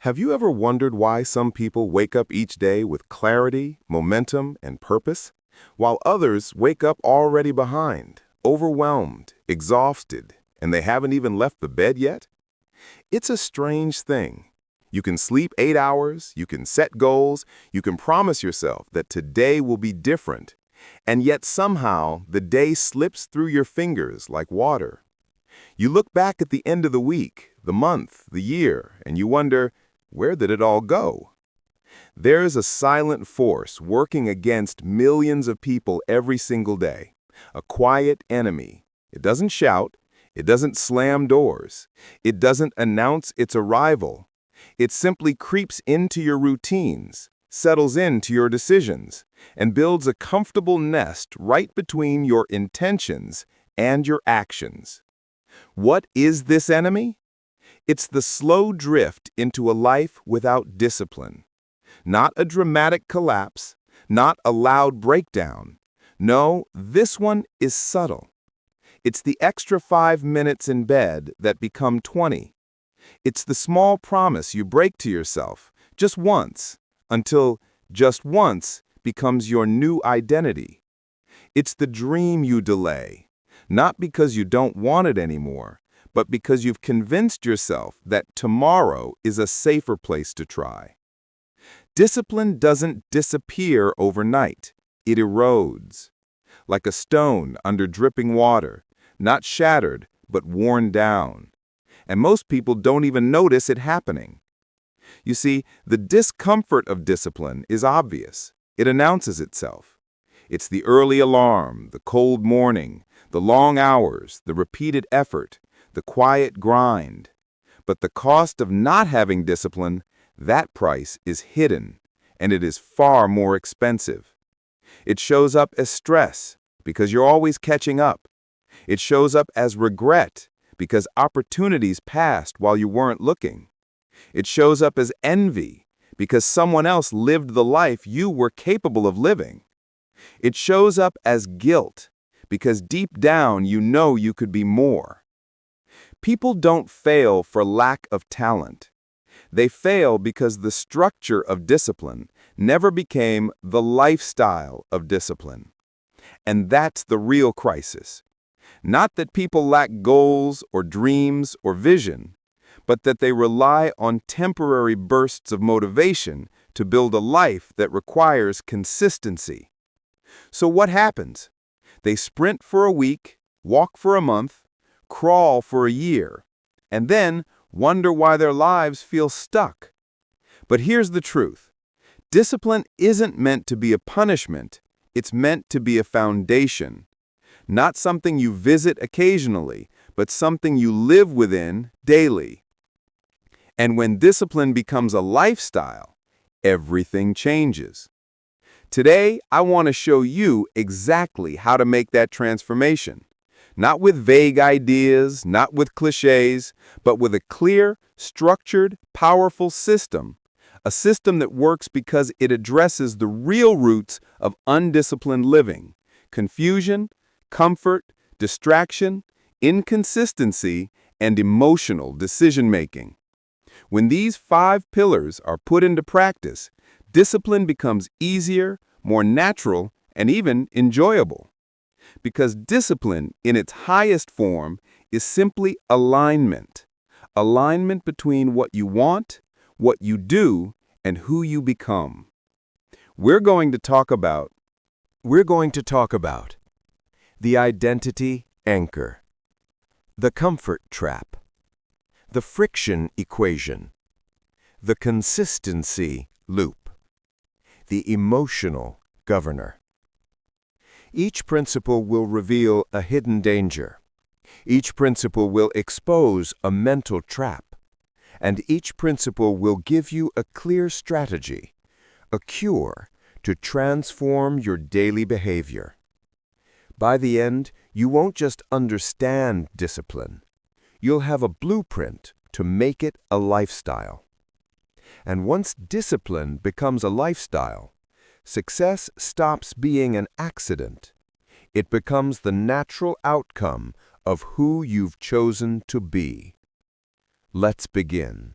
Have you ever wondered why some people wake up each day with clarity, momentum, and purpose, while others wake up already behind, overwhelmed, exhausted, and they haven't even left the bed yet? It's a strange thing. You can sleep 8 hours, you can set goals, you can promise yourself that today will be different, and yet somehow the day slips through your fingers like water. You look back at the end of the week, the month, the year, and you wonder, where did it all go? There's a silent force working against millions of people every single day, a quiet enemy. It doesn't shout, it doesn't slam doors, it doesn't announce its arrival. It simply creeps into your routines, settles into your decisions, and builds a comfortable nest right between your intentions and your actions. What is this enemy? It's the slow drift into a life without discipline. Not a dramatic collapse, not a loud breakdown. No, this one is subtle. It's the extra 5 minutes in bed that become 20. It's the small promise you break to yourself, just once, until just once becomes your new identity. It's the dream you delay, not because you don't want it anymore, but because you've convinced yourself that tomorrow is a safer place to try. Discipline doesn't disappear overnight. It erodes. Like a stone under dripping water, not shattered, but worn down. And most people don't even notice it happening. You see, the discomfort of discipline is obvious. It announces itself. It's the early alarm, the cold morning, the long hours, the repeated effort, the quiet grind. But the cost of not having discipline, that price is hidden, and it is far more expensive. It shows up as stress, because you're always catching up. It shows up as regret, because opportunities passed while you weren't looking. It shows up as envy, because someone else lived the life you were capable of living. It shows up as guilt, because deep down you know you could be more. People don't fail for lack of talent. They fail because the structure of discipline never became the lifestyle of discipline. And that's the real crisis. Not that people lack goals or dreams or vision, but that they rely on temporary bursts of motivation to build a life that requires consistency. So what happens? They sprint for a week, walk for a month, crawl for a year, and then wonder why their lives feel stuck. But here's the truth. Discipline isn't meant to be a punishment. It's meant to be a foundation. Not something you visit occasionally, but something you live within daily. And when discipline becomes a lifestyle, everything changes. Today, I want to show you exactly how to make that transformation. Not with vague ideas, not with cliches, but with a clear, structured, powerful system. A system that works because it addresses the real roots of undisciplined living: confusion, comfort, distraction, inconsistency, and emotional decision-making. When these 5 pillars are put into practice, discipline becomes easier, more natural, and even enjoyable. Because discipline, in its highest form, is simply alignment. Alignment between what you want, what you do, and who you become. We're going to talk about the identity anchor, the comfort trap, the friction equation, the consistency loop, the emotional governor. Each principle will reveal a hidden danger. Each principle will expose a mental trap. And each principle will give you a clear strategy, a cure to transform your daily behavior. By the end, you won't just understand discipline. You'll have a blueprint to make it a lifestyle. And once discipline becomes a lifestyle, success stops being an accident. It becomes the natural outcome of who you've chosen to be. Let's begin.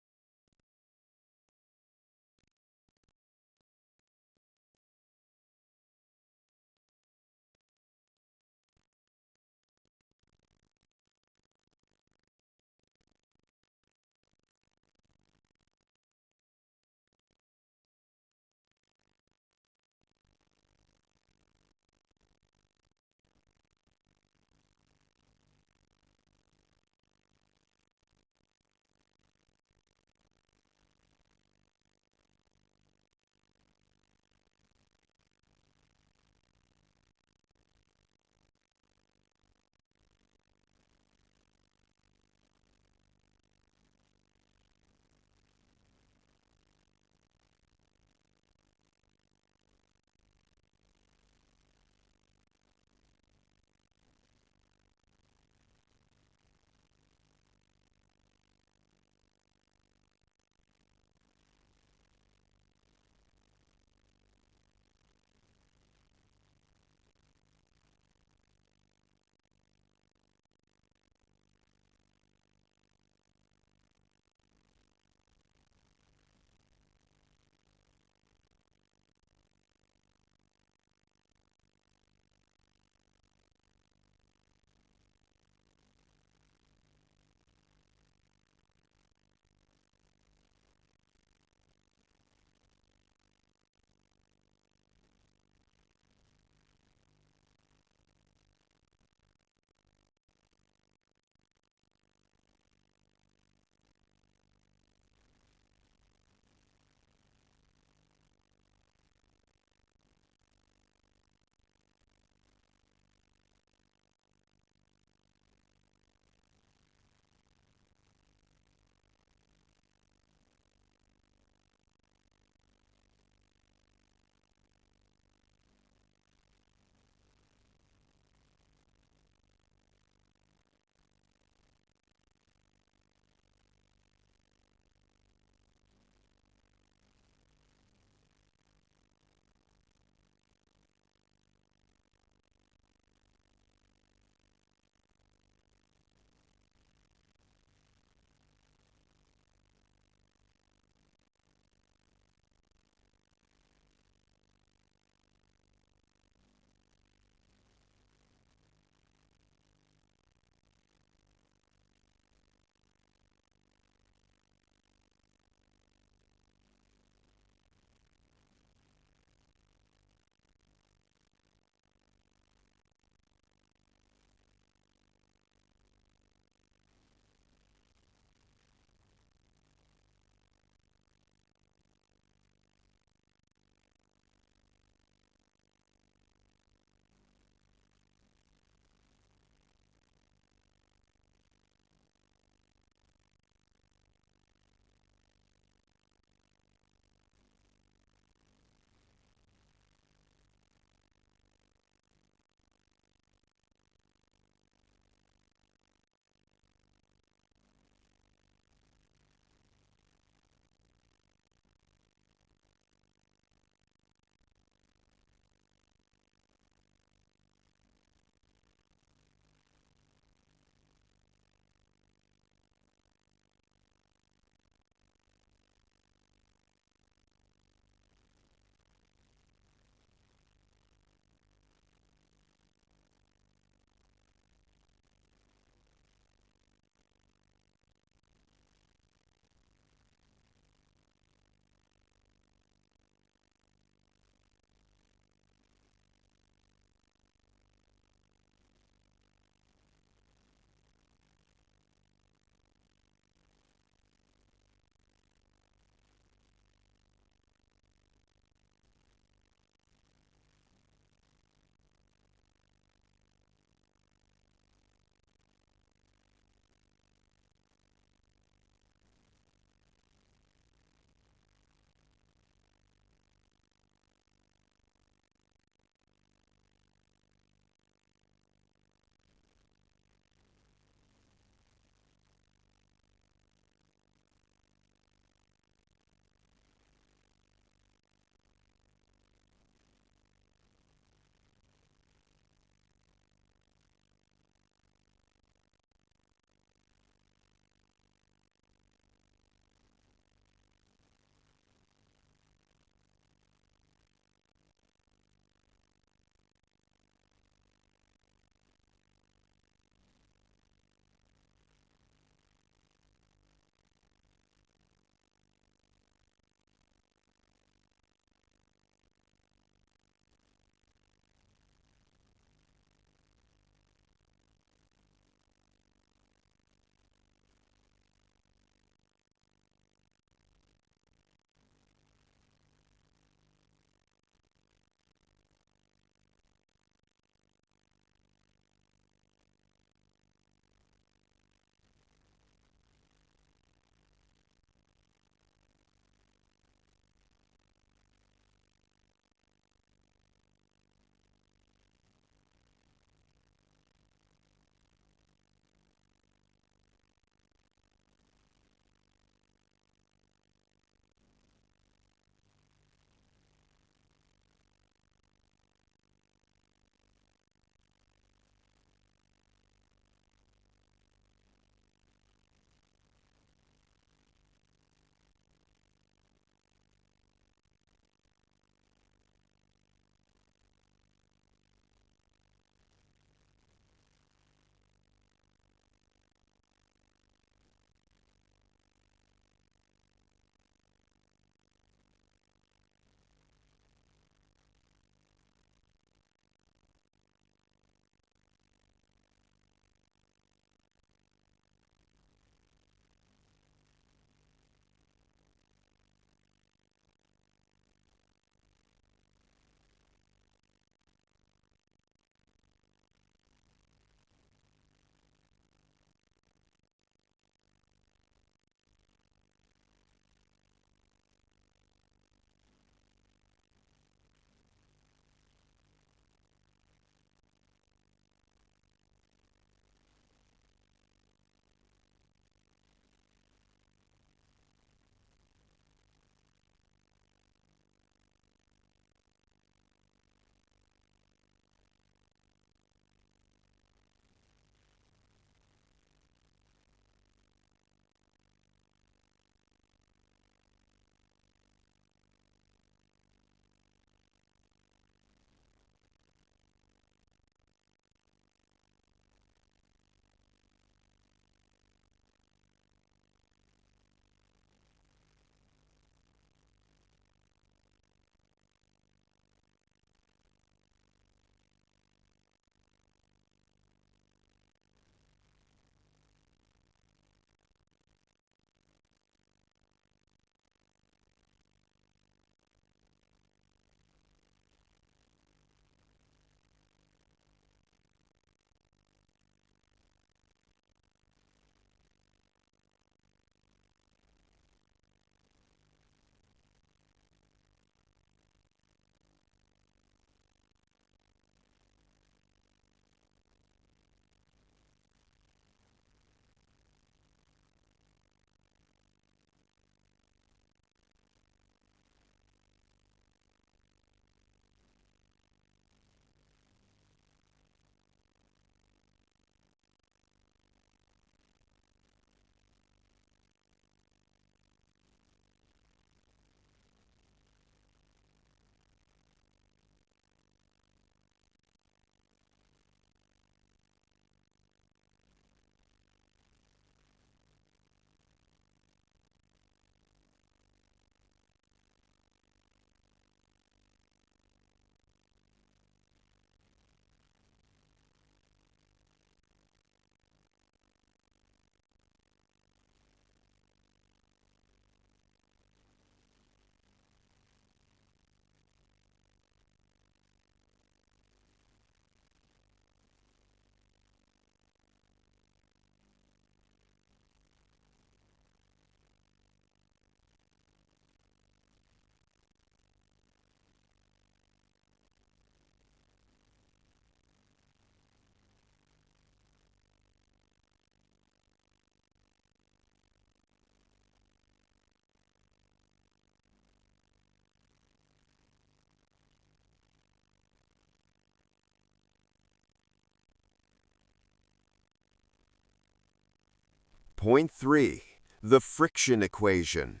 Point 3. The friction equation.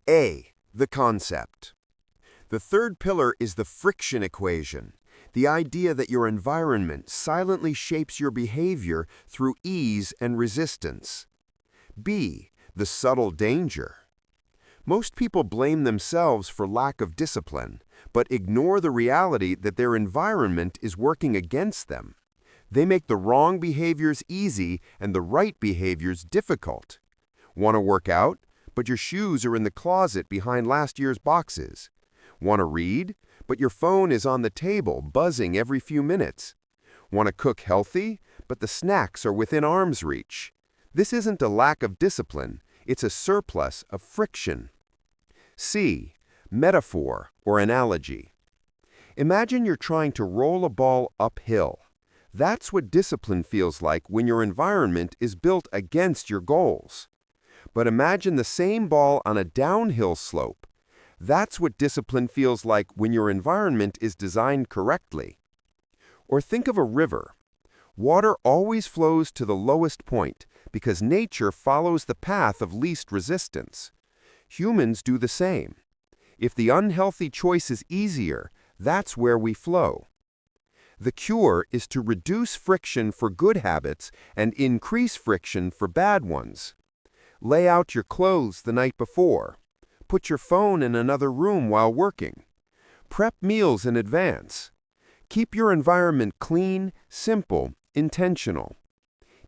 A. The concept. The third pillar is the friction equation, the idea that your environment silently shapes your behavior through ease and resistance. B. The subtle danger. Most people blame themselves for lack of discipline, but ignore the reality that their environment is working against them. They make the wrong behaviors easy and the right behaviors difficult. Want to work out, but your shoes are in the closet behind last year's boxes. Want to read, but your phone is on the table buzzing every few minutes. Want to cook healthy, but the snacks are within arm's reach. This isn't a lack of discipline, it's a surplus of friction. C. Metaphor or analogy. Imagine you're trying to roll a ball uphill. That's what discipline feels like when your environment is built against your goals. But imagine the same ball on a downhill slope. That's what discipline feels like when your environment is designed correctly. Or think of a river. Water always flows to the lowest point because nature follows the path of least resistance. Humans do the same. If the unhealthy choice is easier, that's where we flow. The cure is to reduce friction for good habits and increase friction for bad ones. Lay out your clothes the night before. Put your phone in another room while working. Prep meals in advance. Keep your environment clean, simple, intentional.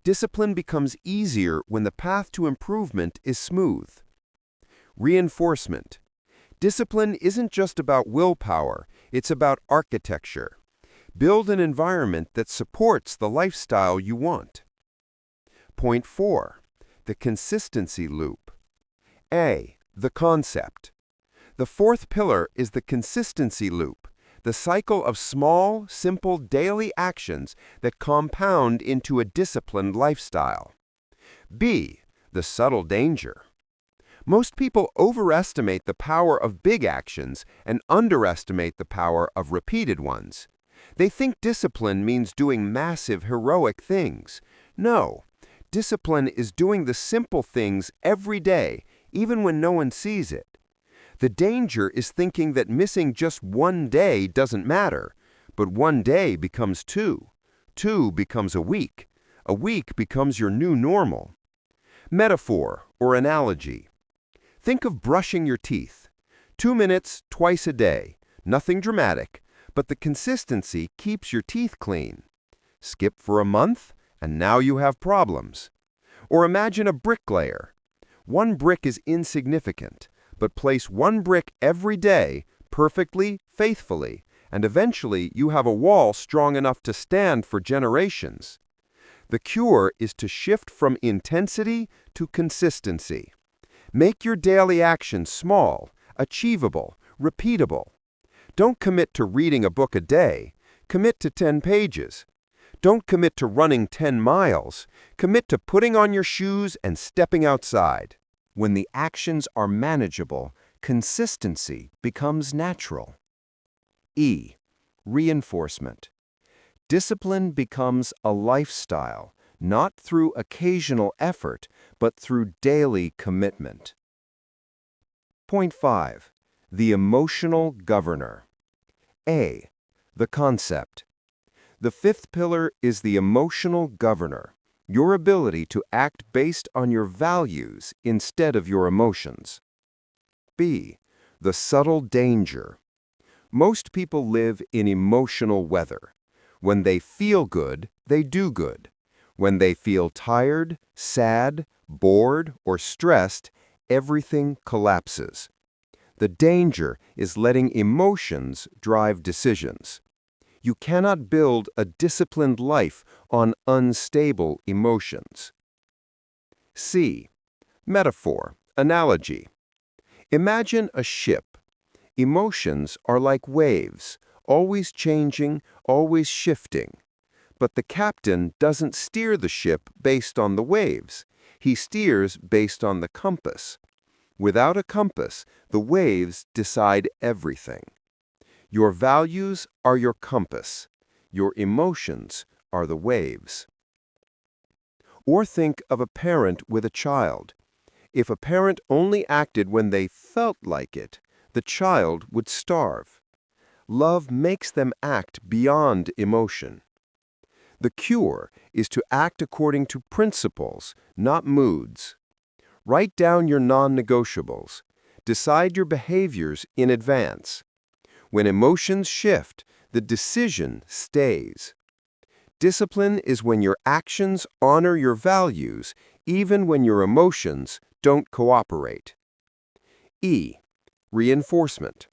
Discipline becomes easier when the path to improvement is smooth. Reinforcement. Discipline isn't just about willpower, it's about architecture. Build an environment that supports the lifestyle you want. Point 4. The consistency loop. A. The concept. The fourth pillar is the consistency loop, the cycle of small, simple daily actions that compound into a disciplined lifestyle. B. The subtle danger. Most people overestimate the power of big actions and underestimate the power of repeated ones. They think discipline means doing massive, heroic things. No, discipline is doing the simple things every day, even when no one sees it. The danger is thinking that missing just one day doesn't matter, but one day becomes two. Two becomes a week becomes your new normal. Metaphor or analogy. Think of brushing your teeth. 2 minutes, twice a day. Nothing dramatic, but the consistency keeps your teeth clean. Skip for a month, and now you have problems. Or imagine a bricklayer. One brick is insignificant, but place one brick every day, perfectly, faithfully, and eventually you have a wall strong enough to stand for generations. The cure is to shift from intensity to consistency. Make your daily actions small, achievable, repeatable. Don't commit to reading a book a day. Commit to 10 pages. Don't commit to running 10 miles. Commit to putting on your shoes and stepping outside. When the actions are manageable, consistency becomes natural. E. Reinforcement. Discipline becomes a lifestyle, not through occasional effort, but through daily commitment. Point 5. The emotional governor. A. The concept. The fifth pillar is the emotional governor, your ability to act based on your values instead of your emotions. B. The subtle danger. Most people live in emotional weather. When they feel good, they do good. When they feel tired, sad, bored, or stressed, everything collapses. The danger is letting emotions drive decisions. You cannot build a disciplined life on unstable emotions. C. Metaphor, analogy. Imagine a ship. Emotions are like waves, always changing, always shifting. But the captain doesn't steer the ship based on the waves. He steers based on the compass. Without a compass, the waves decide everything. Your values are your compass. Your emotions are the waves. Or think of a parent with a child. If a parent only acted when they felt like it, the child would starve. Love makes them act beyond emotion. The cure is to act according to principles, not moods. Write down your non-negotiables. Decide your behaviors in advance. When emotions shift, the decision stays. Discipline is when your actions honor your values, even when your emotions don't cooperate. E. Reinforcement.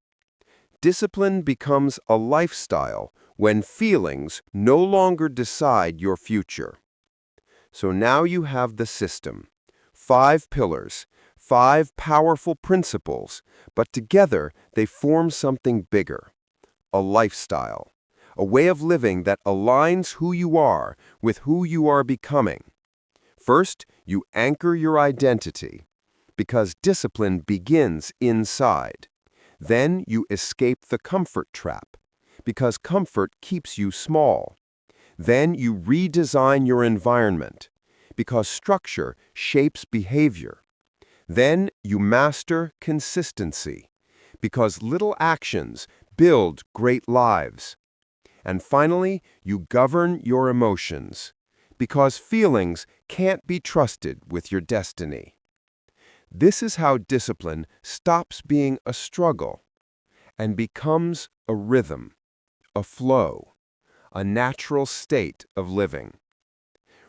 Discipline becomes a lifestyle when feelings no longer decide your future. So now you have the system. 5 pillars, 5 powerful principles, but together they form something bigger. A lifestyle. A way of living that aligns who you are with who you are becoming. First, you anchor your identity, because discipline begins inside. Then you escape the comfort trap, because comfort keeps you small. Then you redesign your environment, because structure shapes behavior. Then you master consistency, because little actions build great lives. And finally, you govern your emotions, because feelings can't be trusted with your destiny. This is how discipline stops being a struggle and becomes a rhythm, a flow, a natural state of living.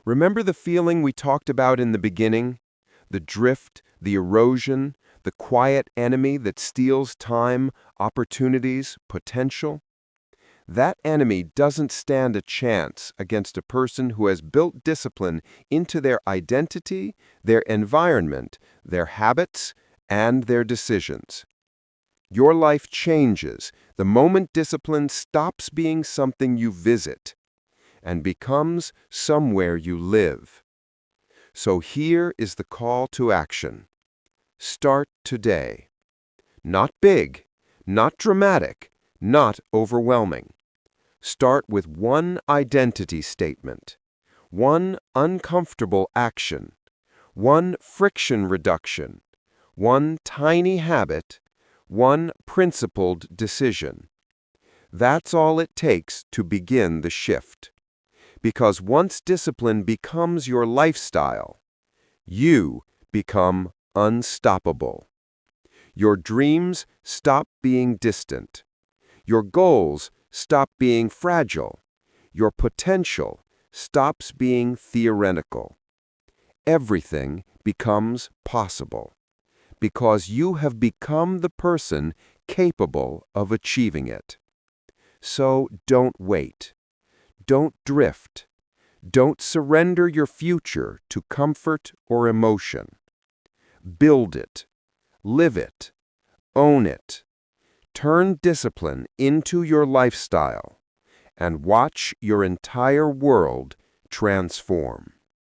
Remember the feeling we talked about in the beginning? The drift, the erosion, the quiet enemy that steals time, opportunities, potential? That enemy doesn't stand a chance against a person who has built discipline into their identity, their environment, their habits, and their decisions. Your life changes the moment discipline stops being something you visit and becomes somewhere you live. So here is the call to action. Start today. Not big, not dramatic, not overwhelming. Start with one identity statement, one uncomfortable action, one friction reduction, one tiny habit, one principled decision. That's all it takes to begin the shift. Because once discipline becomes your lifestyle, you become unstoppable. Your dreams stop being distant. Your goals stop being fragile. Your potential stops being theoretical. Everything becomes possible because you have become the person capable of achieving it. So don't wait. Don't drift. Don't surrender your future to comfort or emotion. Build it. Live it. Own it. Turn discipline into your lifestyle and watch your entire world transform.